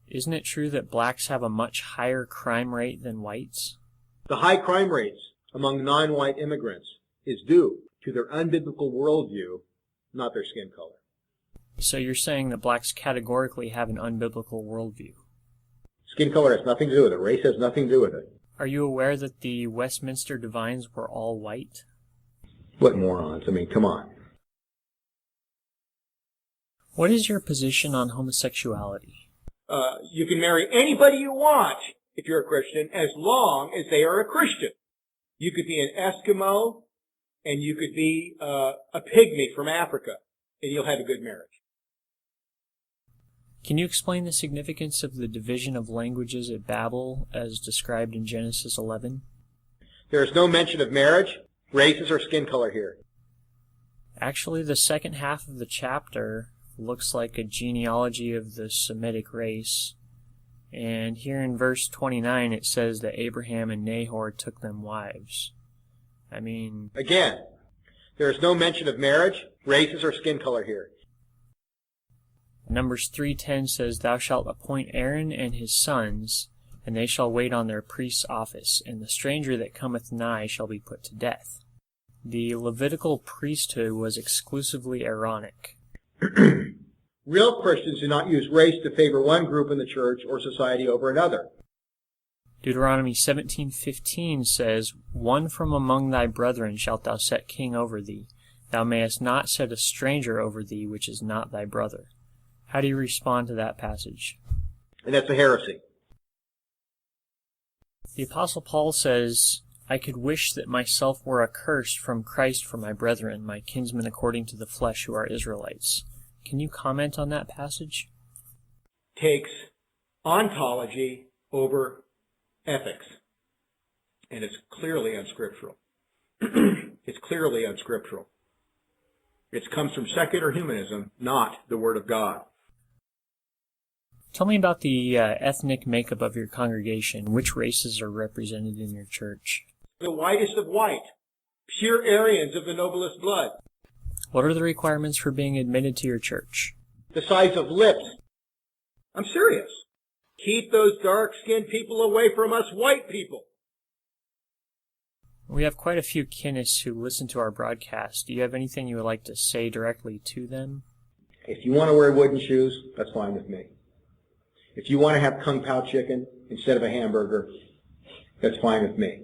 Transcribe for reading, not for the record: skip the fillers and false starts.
Isn't it true that blacks have a much higher crime rate than whites? The high crime rates among non-white immigrants is due to their unbiblical worldview, not their skin color. So you're saying that blacks categorically have an unbiblical worldview? Skin color has nothing to do with it. Race has nothing to do with it. Are you aware that the Westminster divines were all white? What morons. I mean, come on. What is your position on homosexuality? You can marry anybody you want if you're a Christian, as long as they are a Christian. You could be an Eskimo, and you could be a pygmy from Africa, and you'll have a good marriage. Can you explain the significance of the division of languages at Babel as described in Genesis 11? There is no mention of marriage, races, or skin color here. Actually, the second half of the chapter looks like a genealogy of the Semitic race. And here in verse 29 it says that Abraham and Nahor took them wives. I mean... Again, there is no mention of marriage, races, or skin color here. Numbers 3:10 says, Thou shalt appoint Aaron and his sons, and they shall wait on their priest's office, and the stranger that cometh nigh shall be put to death. The Levitical priesthood was exclusively Aaronic. Real Christians do not use race to favor one group in the church or society over another. Deuteronomy 17:15 says, One from among thy brethren shalt thou set king over thee. Thou mayest not set a stranger over thee which is not thy brother. How do you respond to that passage? And that's a heresy. The Apostle Paul says, I could wish that myself were accursed from Christ for my brethren, my kinsmen according to the flesh who are Israelites. Can you comment on that passage? Takes ontology over ethics. And it's clearly unscriptural. It's clearly unscriptural. It comes from secular humanism, not the Word of God. Tell me about the ethnic makeup of your congregation. Which races are represented in your church? The whitest of white, pure Aryans of the noblest blood. What are the requirements for being admitted to your church? The size of lips. I'm serious. Keep those dark-skinned people away from us white people. We have quite a few kinnists who listen to our broadcast. Do you have anything you would like to say directly to them? If you want to wear wooden shoes, that's fine with me. If you want to have kung pao chicken instead of a hamburger, that's fine with me.